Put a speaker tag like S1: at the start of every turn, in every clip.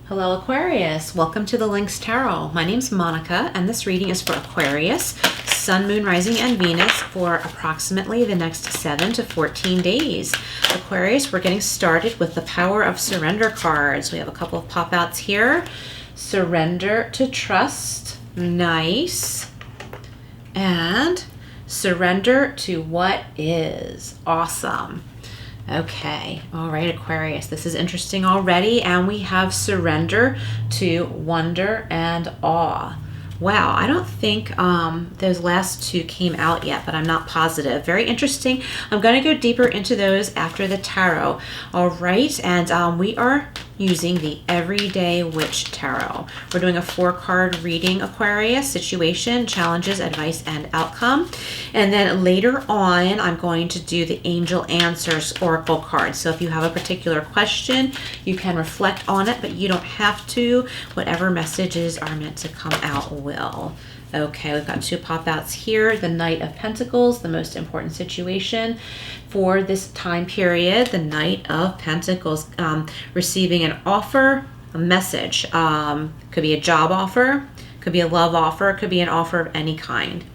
S1: Hello Aquarius, welcome to the Lynx Tarot. My name's Monica and this reading is for Aquarius, Sun, Moon, Rising, and Venus for approximately the next 7 to 14 days. Aquarius, we're getting started with the Power of Surrender cards. We have a couple of pop-outs here. Surrender to Trust, nice. And Surrender to What Is, awesome. Okay, all right, Aquarius, this is interesting already, and we have surrender to wonder and awe. Wow, I don't think those last two came out yet, but I'm not positive. Very interesting. I'm going to go deeper into those after the tarot. All right, and we are using the Everyday Witch Tarot. We're doing a 4-card reading, Aquarius, situation, challenges, advice, and outcome. And then later on, I'm going to do the Angel Answers Oracle card. So if you have a particular question, you can reflect on it, but you don't have to. Whatever messages are meant to come out will. Okay, we've got 2 pop-outs here. The Knight of Pentacles, the most important situation for this time period. The Knight of Pentacles, receiving an offer, a message. Could be a job offer, could be a love offer, could be an offer of any kind.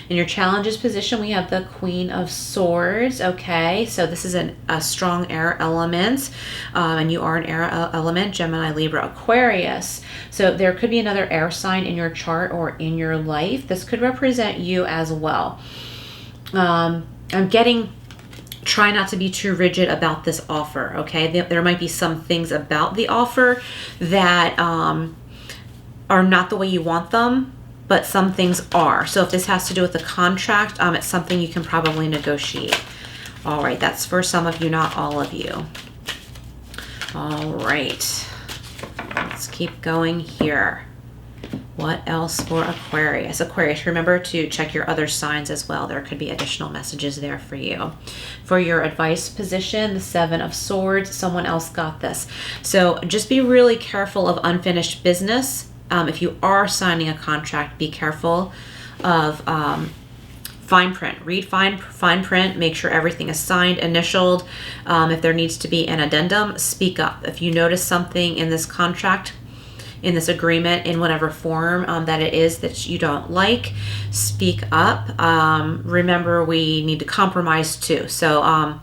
S1: In your challenges position, we have the Queen of Swords. Okay, so this is a strong air element, and you are an air element, Gemini, Libra, Aquarius. So there could be another air sign in your chart or in your life. This could represent you as well. I'm getting, try not to be too rigid about this offer, okay? There might be some things about the offer that are not the way you want them, but some things are. So if this has to do with the contract, it's something you can probably negotiate. All right, that's for some of you, not all of you. All right, let's keep going here. What else for Aquarius? Aquarius, remember to check your other signs as well. There could be additional messages there for you. For your advice position, the 7 of Swords, someone else got this. So just be really careful of unfinished business. If you are signing a contract, be careful of fine print. Read fine print. Make sure everything is signed, initialed. If there needs to be an addendum, speak up. If you notice something in this contract, in this agreement, in whatever form that it is that you don't like, speak up. Remember, we need to compromise too. So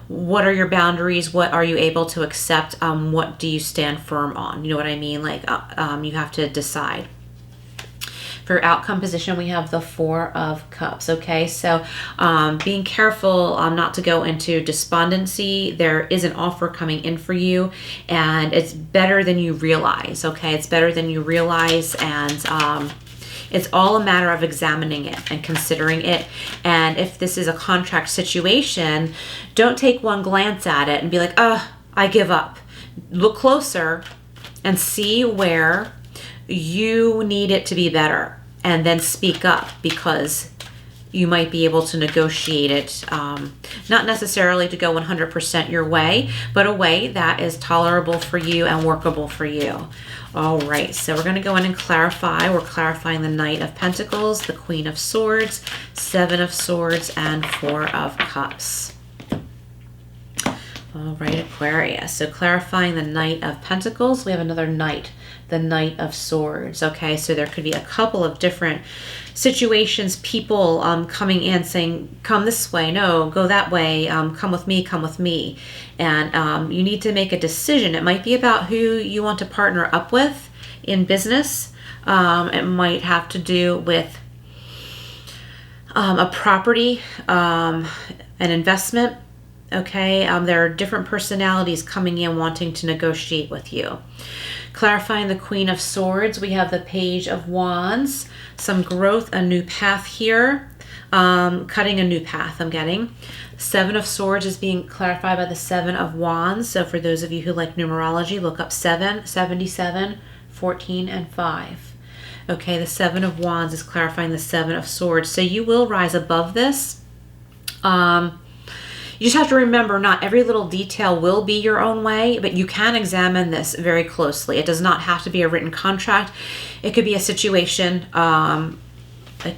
S1: what are your boundaries? What are you able to accept? What do you stand firm on? You know what I mean? Like you have to decide. For outcome position, we have the 4 of Cups. Okay, so being careful not to go into despondency. There is an offer coming in for you, and it's better than you realize. Okay, it's better than you realize, and it's all a matter of examining it and considering it. And if this is a contract situation, don't take one glance at it and be like, oh, I give up. Look closer and see where you need it to be better, and then speak up, because you might be able to negotiate it, not necessarily to go 100% your way, but a way that is tolerable for you and workable for you. All right, so we're going to go in and clarify. We're clarifying the Knight of Pentacles, the Queen of Swords, 7 of Swords, and 4 of Cups. All right, Aquarius. So clarifying the Knight of Pentacles, we have another Knight, the Knight of Swords. Okay, so there could be a couple of different situations, people coming in saying, come this way, no, go that way, come with me, come with me. And you need to make a decision. It might be about who you want to partner up with in business. It might have to do with a property, an investment. Okay, there are different personalities coming in wanting to negotiate with you. Clarifying the Queen of Swords, we have the Page of Wands, some growth, a new path here, cutting a new path I'm getting. 7 of Swords is being clarified by the 7 of Wands. So for those of you who like numerology, look up 7, 77, 14, and 5. Okay, the 7 of Wands is clarifying the 7 of Swords. So you will rise above this. You just have to remember, not every little detail will be your own way, but you can examine this very closely. It does not have to be a written contract. It could be a situation. It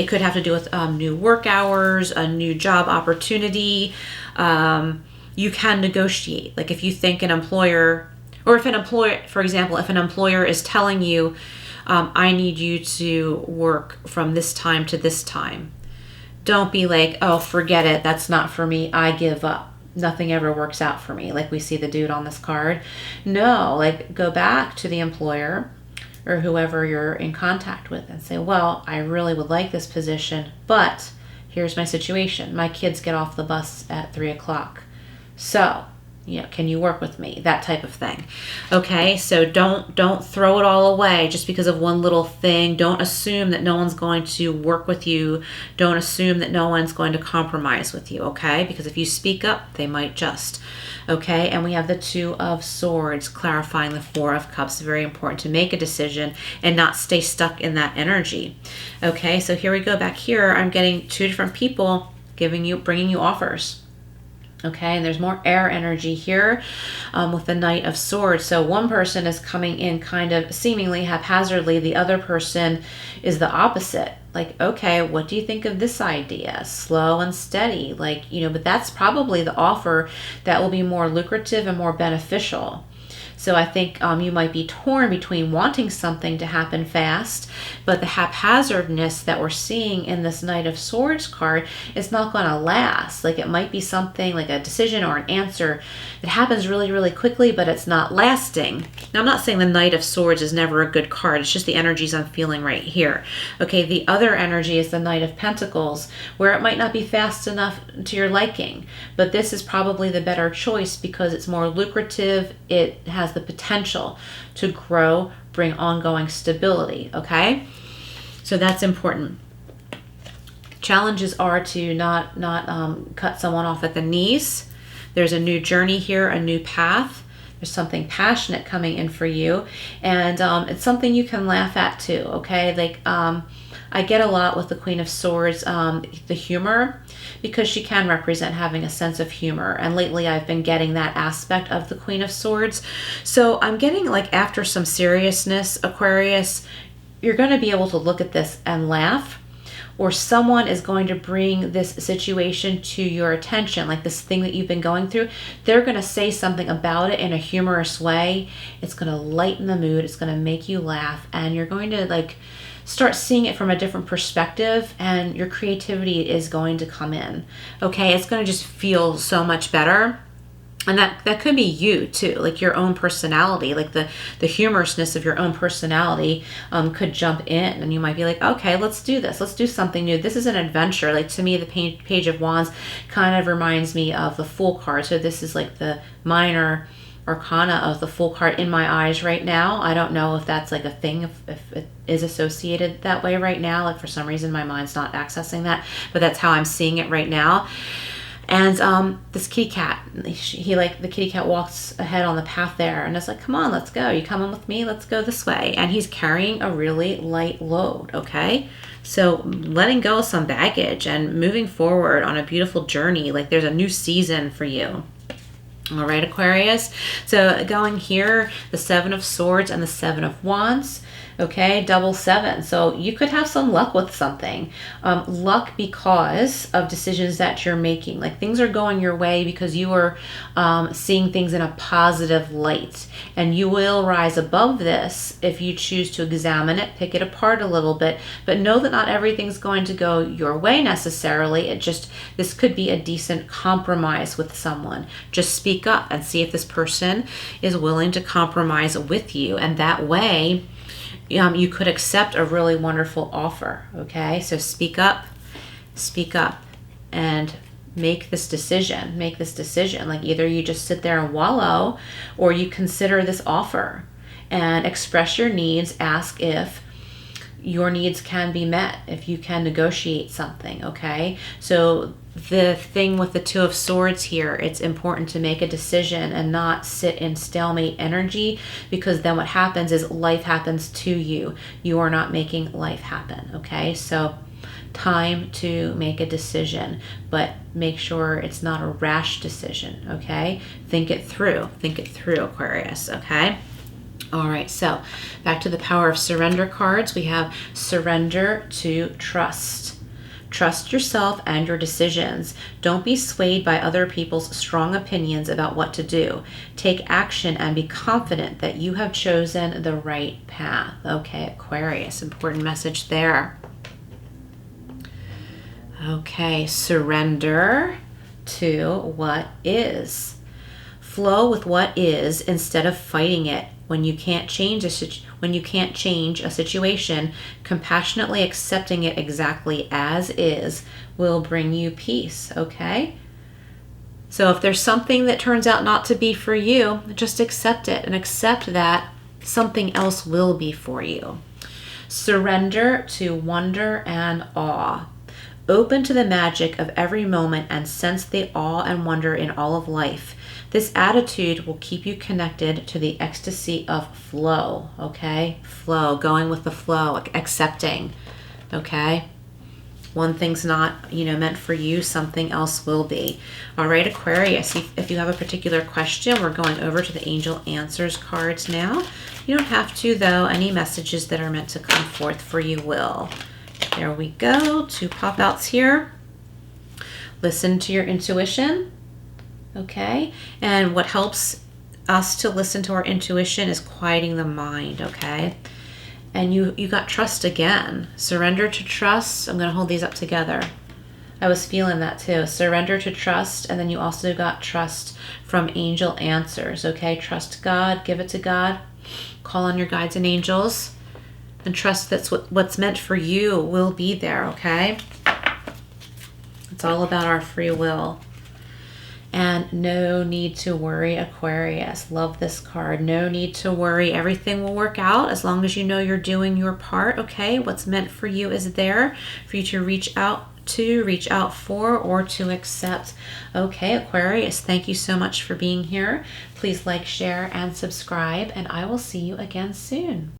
S1: could have to do with new work hours, a new job opportunity. You can negotiate. Like if you think an employer Or if an employer, for example, if an employer is telling you, I need you to work from this time to this time, don't be like, oh, forget it, that's not for me, I give up. Nothing ever works out for me, like we see the dude on this card. No, like go back to the employer or whoever you're in contact with and say, well, I really would like this position, but here's my situation. My kids get off the bus at 3 o'clock. So, can you work with me? That type of thing. Okay, so don't throw it all away just because of one little thing. Don't assume that no one's going to work with you. Don't assume that no one's going to compromise with you, okay? Because if you speak up, they might just. Okay, and we have the Two of Swords clarifying the Four of Cups. Very important to make a decision and not stay stuck in that energy. Okay, so here we go. Back here, I'm getting two different people bringing you offers. Okay, and there's more air energy here with the Knight of Swords. So one person is coming in kind of seemingly haphazardly. The other person is the opposite. Like, okay, what do you think of this idea? Slow and steady. Like, but that's probably the offer that will be more lucrative and more beneficial. So I think you might be torn between wanting something to happen fast, but the haphazardness that we're seeing in this Knight of Swords card is not going to last. Like it might be something like a decision or an answer that happens really, really quickly, but it's not lasting. Now, I'm not saying the Knight of Swords is never a good card. It's just the energies I'm feeling right here. Okay, the other energy is the Knight of Pentacles, where it might not be fast enough to your liking, but this is probably the better choice because it's more lucrative. It has the potential to grow, bring ongoing stability, okay? So that's important. Challenges are to not cut someone off at the knees. There's a new journey here, a new path. There's something passionate coming in for you, and it's something you can laugh at too, okay? Like I get a lot with the Queen of Swords, the humor, because she can represent having a sense of humor. And lately I've been getting that aspect of the Queen of Swords. So I'm getting like after some seriousness, Aquarius, you're going to be able to look at this and laugh, or someone is going to bring this situation to your attention, like this thing that you've been going through. They're going to say something about it in a humorous way. It's going to lighten the mood. It's going to make you laugh, and you're going to like start seeing it from a different perspective, and your creativity is going to come in. Okay, it's going to just feel so much better. And that could be you too, like your own personality, like the humorousness of your own personality could jump in, and you might be like, okay, let's do this. Let's do something new. This is an adventure. Like to me, the Page of Wands kind of reminds me of the Fool card. So this is like the minor arcana of the Fool card in my eyes right now. I don't know if that's like a thing, if it is associated that way right now. Like for some reason my mind's not accessing that, but that's how I'm seeing it right now. And this kitty cat, the kitty cat walks ahead on the path there, and it's like, come on, let's go. You coming with me? Let's go this way. And he's carrying a really light load, okay? So letting go of some baggage and moving forward on a beautiful journey. Like there's a new season for you. All right, Aquarius. So going here, the Seven of Swords and the Seven of Wands. Okay, double seven. So you could have some luck with something. Luck because of decisions that you're making. Like things are going your way because you are seeing things in a positive light. And you will rise above this if you choose to examine it, pick it apart a little bit. But know that not everything's going to go your way necessarily. This could be a decent compromise with someone. Just speak up and see if this person is willing to compromise with you. And that way, you could accept a really wonderful offer, okay? So speak up, and make this decision. Like either you just sit there and wallow, or you consider this offer and express your needs. Ask if your needs can be met, if you can negotiate something, okay? So the thing with the Two of Swords here, it's important to make a decision and not sit in stalemate energy, because then what happens is life happens to you. You are not making life happen, okay? So time to make a decision, but make sure it's not a rash decision, okay? Think it through, Aquarius, okay? All right, so back to the Power of Surrender cards. We have surrender to trust. Trust yourself and your decisions. Don't be swayed by other people's strong opinions about what to do. Take action and be confident that you have chosen the right path. Okay, Aquarius, important message there. Okay, surrender to what is. Flow with what is instead of fighting it. When you can't change a situation, compassionately accepting it exactly as is will bring you peace, okay? So if there's something that turns out not to be for you, just accept it and accept that something else will be for you. Surrender to wonder and awe. Open to the magic of every moment and sense the awe and wonder in all of life. This attitude will keep you connected to the ecstasy of flow, okay? Flow, going with the flow, accepting, okay? One thing's not, meant for you, something else will be. All right, Aquarius, if you have a particular question, we're going over to the Angel Answers cards now. You don't have to, though. Any messages that are meant to come forth for you will. There we go, 2 pop-outs here. Listen to your intuition. Okay, and what helps us to listen to our intuition is quieting the mind, okay? And you got trust again. Surrender to trust. I'm going to hold these up together. I was feeling that too. Surrender to trust, and then you also got trust from Angel Answers, okay? Trust God, give it to God. Call on your guides and angels, and trust that what's meant for you will be there, okay? It's all about our free will. And no need to worry, Aquarius. Love this card. No need to worry. Everything will work out as long as you know you're doing your part, okay? What's meant for you is there for you to reach out for, or to accept. Okay, Aquarius, thank you so much for being here. Please like, share, and subscribe, and I will see you again soon.